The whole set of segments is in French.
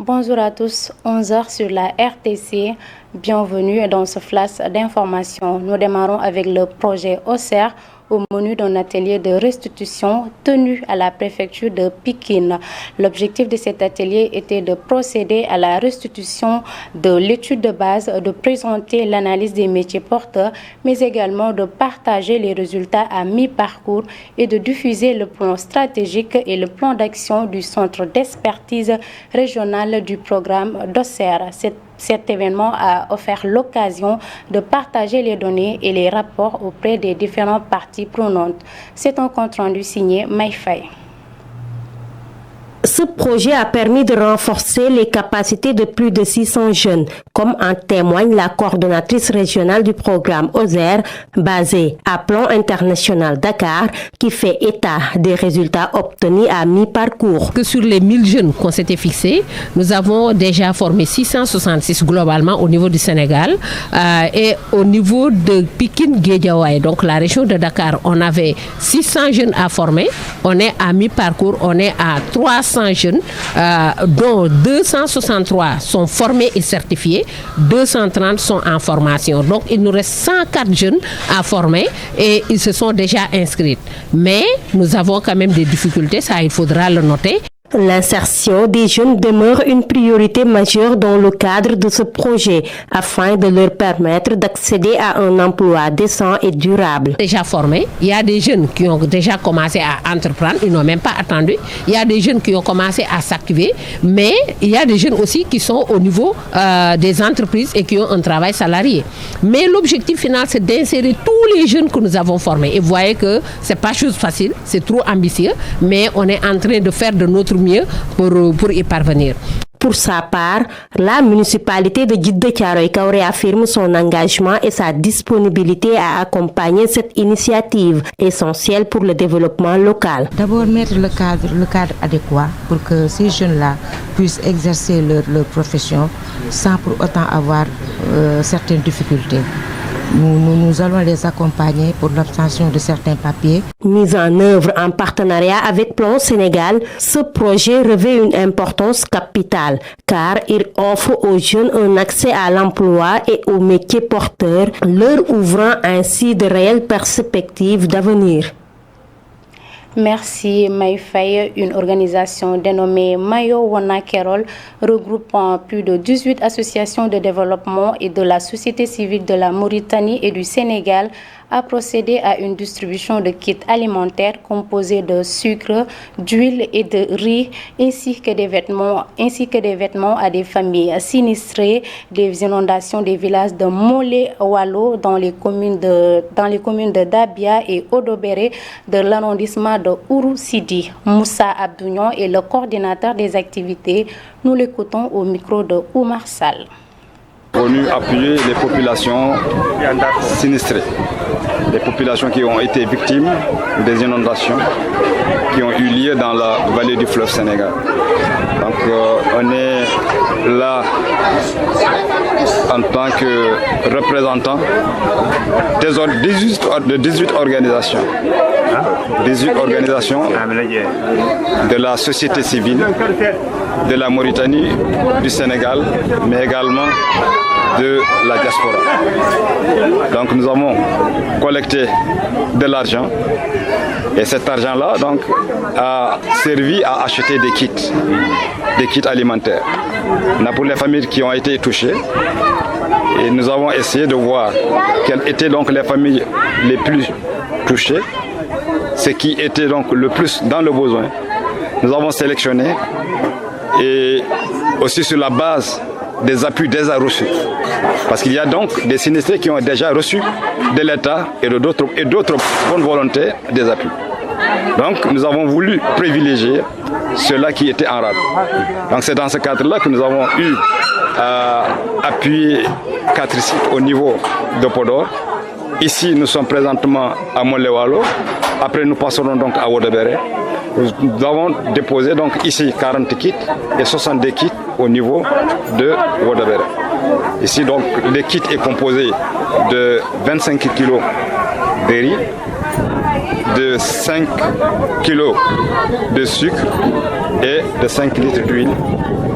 Bonjour à tous, 11h sur la RTC. Bienvenue dans ce flash d'information. Nous démarrons avec le projet OSER au menu d'un atelier de restitution tenu à la préfecture de Pikine. L'objectif de cet atelier était de procéder à la restitution de l'étude de base, de présenter l'analyse des métiers porteurs, mais également de partager les résultats à mi-parcours et de diffuser le plan stratégique et le plan d'action du centre d'expertise régional du programme d'OSER. Cet événement a offert l'occasion de partager les données et les rapports auprès des différentes parties prenantes. C'est un compte-rendu signé Maïfaï. Ce projet a permis de renforcer les capacités de plus de 600 jeunes, comme en témoigne la coordonnatrice régionale du programme OSER, basée à Plan International Dakar, qui fait état des résultats obtenus à mi-parcours. Que sur les 1000 jeunes qu'on s'était fixés, nous avons déjà formé 666 globalement au niveau du Sénégal et au niveau de Pikine-Guédiawaye, donc la région de Dakar, on avait 600 jeunes à former. On est à mi-parcours, on est à 300 jeunes, dont 263 sont formés et certifiés, 230 sont en formation. Donc, il nous reste 104 jeunes à former et ils se sont déjà inscrits. Mais nous avons quand même des difficultés, ça il faudra le noter. L'insertion des jeunes demeure une priorité majeure dans le cadre de ce projet afin de leur permettre d'accéder à un emploi décent et durable. Déjà formés, il y a des jeunes qui ont déjà commencé à entreprendre, ils n'ont même pas attendu. Il y a des jeunes qui ont commencé à s'activer, mais il y a des jeunes aussi qui sont au niveau des entreprises et qui ont un travail salarié. Mais l'objectif final, c'est d'insérer tous les jeunes que nous avons formés. Et vous voyez que ce n'est pas chose facile, c'est trop ambitieux, mais on est en train de faire de notre mieux pour y parvenir. Pour sa part, la municipalité de Djiddah Thiaroye Kao réaffirme son engagement et sa disponibilité à accompagner cette initiative essentielle pour le développement local. D'abord, mettre le cadre adéquat pour que ces jeunes-là puissent exercer leur profession sans pour autant avoir certaines difficultés. Nous allons les accompagner pour l'obtention de certains papiers. Mis en œuvre en partenariat avec Plan Sénégal, ce projet revêt une importance capitale car il offre aux jeunes un accès à l'emploi et aux métiers porteurs, leur ouvrant ainsi de réelles perspectives d'avenir. Merci Maïfaï. Une organisation dénommée Mayo Wana Kerol, regroupant plus de 18 associations de développement et de la société civile de la Mauritanie et du Sénégal, a procédé à une distribution de kits alimentaires composés de sucre, d'huile et de riz, ainsi que des vêtements à des familles sinistrées des inondations des villages de Molé-Walo dans les communes de Dabia et Odobéré de l'arrondissement de Ourou-Sidi. Moussa Abdounion est le coordinateur des activités. Nous l'écoutons au micro de Oumar Sall. Venu appuyer les populations sinistrées, les populations qui ont été victimes des inondations qui ont eu lieu dans la vallée du fleuve Sénégal. Donc on est là en tant que représentant de 18 organisations. 18 organisations de la société civile de la Mauritanie, du Sénégal, mais également de la diaspora. Donc nous avons collecté de l'argent et cet argent-là donc a servi à acheter des kits alimentaires. On a pour les familles qui ont été touchées et nous avons essayé de voir quelles étaient donc les familles les plus touchées, ce qui était donc le plus dans le besoin. Nous avons sélectionné et aussi sur la base des appuis déjà reçus. Parce qu'il y a donc des sinistrés qui ont déjà reçu de l'État et d'autres bonnes volontés des appuis. Donc nous avons voulu privilégier ceux-là qui étaient en rade. Donc c'est dans ce cadre-là que nous avons eu à appuyer 4 sites au niveau de Podor. Ici nous sommes présentement à Molé-Walo. Après nous passerons donc à Odobéré. Nous avons déposé donc ici 40 kits et 62 kits au niveau de Odobéré. Ici donc le kit est composé de 25 kg de riz, de 5 kg de sucre, et de 5 litres d'huile.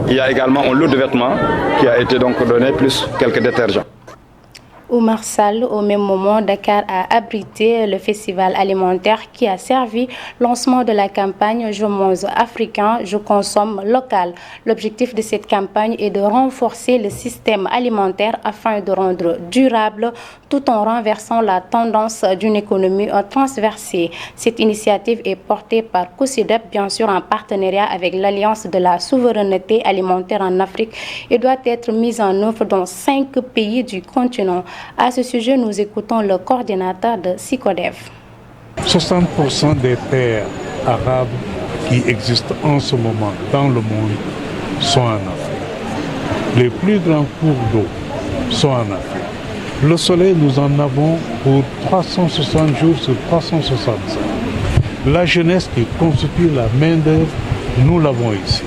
Il y a également un lot de vêtements qui a été donc donné, plus quelques détergents. Oumar Sall, au même moment, Dakar a abrité le festival alimentaire qui a servi lancement de la campagne « Je mange africain, je consomme local ». L'objectif de cette campagne est de renforcer le système alimentaire afin de rendre durable tout en renversant la tendance d'une économie transversée. Cette initiative est portée par COSIDEP, bien sûr en partenariat avec l'Alliance de la souveraineté alimentaire en Afrique et doit être mise en œuvre dans 5 pays du continent. À ce sujet, nous écoutons le coordinateur de SICODEV. 60% des terres arables qui existent en ce moment dans le monde sont en Afrique. Les plus grands cours d'eau sont en Afrique. Le soleil, nous en avons pour 360 jours sur 365. La jeunesse qui constitue la main-d'œuvre, nous l'avons ici.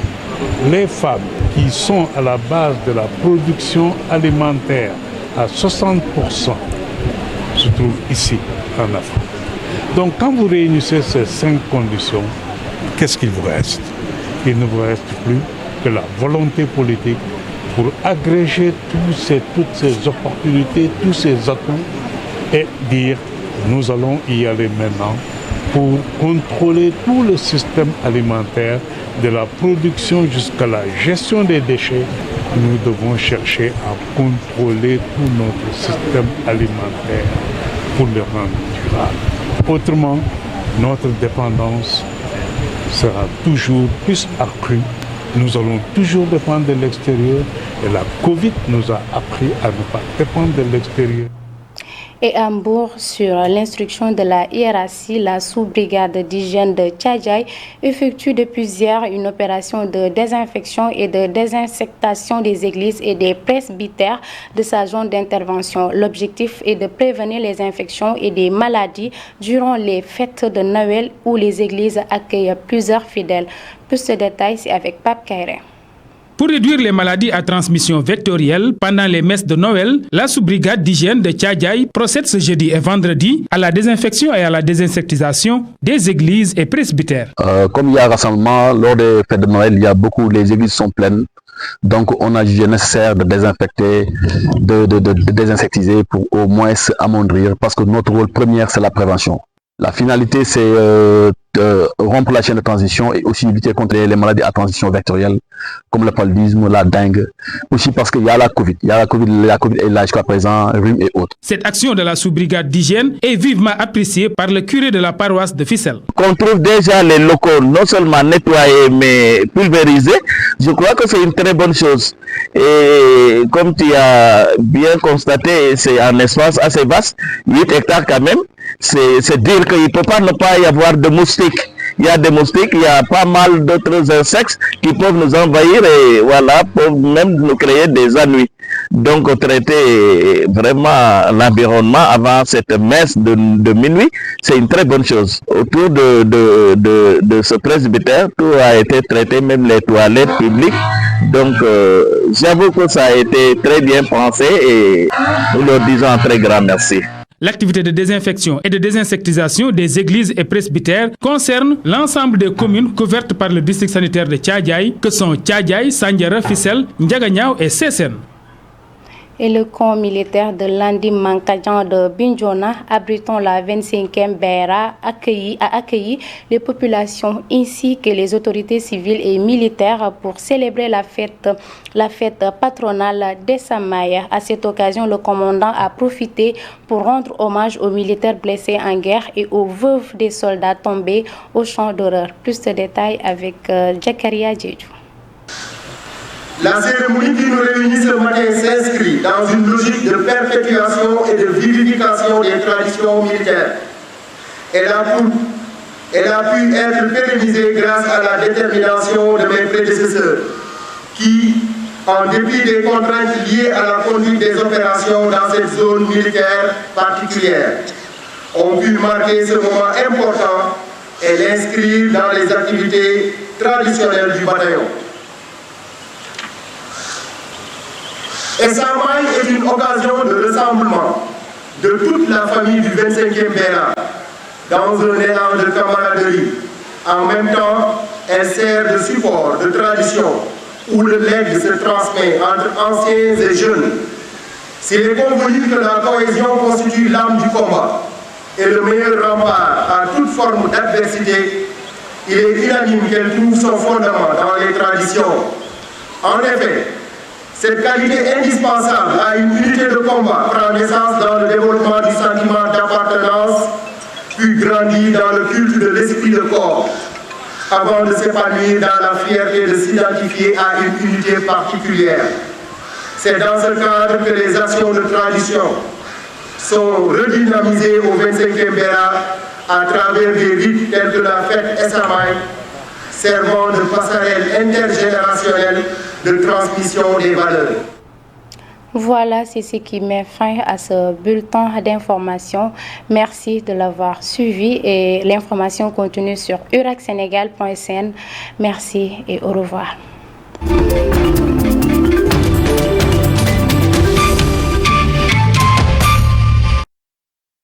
Les femmes qui sont à la base de la production alimentaire, à 60% se trouvent ici, en Afrique. Donc quand vous réunissez ces 5 conditions, qu'est-ce qu'il vous reste? Il ne vous reste plus que la volonté politique pour agréger toutes ces opportunités, tous ces atouts et dire nous allons y aller maintenant pour contrôler tout le système alimentaire, de la production jusqu'à la gestion des déchets. Nous devons chercher à contrôler tout notre système alimentaire pour le rendre durable. Autrement, notre dépendance sera toujours plus accrue. Nous allons toujours dépendre de l'extérieur et la Covid nous a appris à ne pas dépendre de l'extérieur. Et à Mbour, sur l'instruction de la hiérarchie, la sous-brigade d'hygiène de Tchadjaï effectue depuis hier une opération de désinfection et de désinsectation des églises et des presbytères de sa zone d'intervention. L'objectif est de prévenir les infections et des maladies durant les fêtes de Noël où les églises accueillent plusieurs fidèles. Plus de détails, c'est avec Pape Kairé. Pour réduire les maladies à transmission vectorielle pendant les messes de Noël, la sous-brigade d'hygiène de Tchadjaï procède ce jeudi et vendredi à la désinfection et à la désinsectisation des églises et presbytères. Comme il y a rassemblement lors des fêtes de Noël, il y a les églises sont pleines. Donc on a jugé nécessaire de désinfecter, de désinsectiser pour au moins amoindrir, parce que notre rôle premier c'est la prévention. La finalité c'est rompre la chaîne de transition et aussi lutter contre les maladies à transition vectorielle comme le paludisme, la dengue, aussi parce qu'il y a la Covid. La Covid est là jusqu'à présent, rhume et autres. Cette action de la sous-brigade d'hygiène est vivement appréciée par le curé de la paroisse de Fissel. On trouve déjà les locaux non seulement nettoyés mais pulvérisés. Je crois que c'est une très bonne chose. Et comme tu as bien constaté, c'est un espace assez vaste, 8 hectares quand même. C'est dire qu'il ne peut pas ne pas y avoir de moustiques. Il y a des moustiques, il y a pas mal d'autres insectes qui peuvent nous envahir et voilà, peuvent même nous créer des ennuis. Donc traiter vraiment l'environnement avant cette messe de minuit, c'est une très bonne chose. Autour de ce presbytère, tout a été traité, même les toilettes publiques. Donc j'avoue que ça a été très bien pensé et nous leur disons un très grand merci. L'activité de désinfection et de désinsectisation des églises et presbytères concerne l'ensemble des communes couvertes par le district sanitaire de Tchadjaï, que sont Tchadjaï, Sandiara, Fissel, Ndiaganiao et Sesen. Et le camp militaire de Landi Mankadjan de Bignona, abritant la 25e BRA, a accueilli les populations ainsi que les autorités civiles et militaires pour célébrer la fête patronale d'Essamaya. À cette occasion, le commandant a profité pour rendre hommage aux militaires blessés en guerre et aux veuves des soldats tombés au champ d'horreur. Plus de détails avec Jakaria Djedjou. La cérémonie qui nous réunit ce matin s'inscrit dans une logique de perpétuation et de vivification des traditions militaires. Elle a pu être pérennisée grâce à la détermination de mes prédécesseurs qui, en dépit des contraintes liées à la conduite des opérations dans cette zone militaire particulière, ont pu marquer ce moment important et l'inscrire dans les activités traditionnelles du bataillon. Essamay est une occasion de rassemblement de toute la famille du 25e BRA dans un élan de camaraderie. En même temps, Elle sert de support, de tradition, où le legs se transmet entre anciens et jeunes. S'il est convenu que la cohésion constitue l'âme du combat et le meilleur rempart à toute forme d'adversité, il est unanime qu'elle trouve son fondement dans les traditions. En effet, cette qualité indispensable à une unité de combat prend naissance dans le développement du sentiment d'appartenance, puis grandit dans le culte de l'esprit de corps, avant de s'épanouir dans la fierté de s'identifier à une unité particulière. C'est dans ce cadre que les actions de tradition sont redynamisées au 25e Béra à travers des rites tels que la fête Essamay, servant de passerelle intergénérationnelle de transmission des valeurs. Voilà, c'est ce qui met fin à ce bulletin d'information. Merci de l'avoir suivi et l'information continue sur uracsenegal.sn. Merci et au revoir.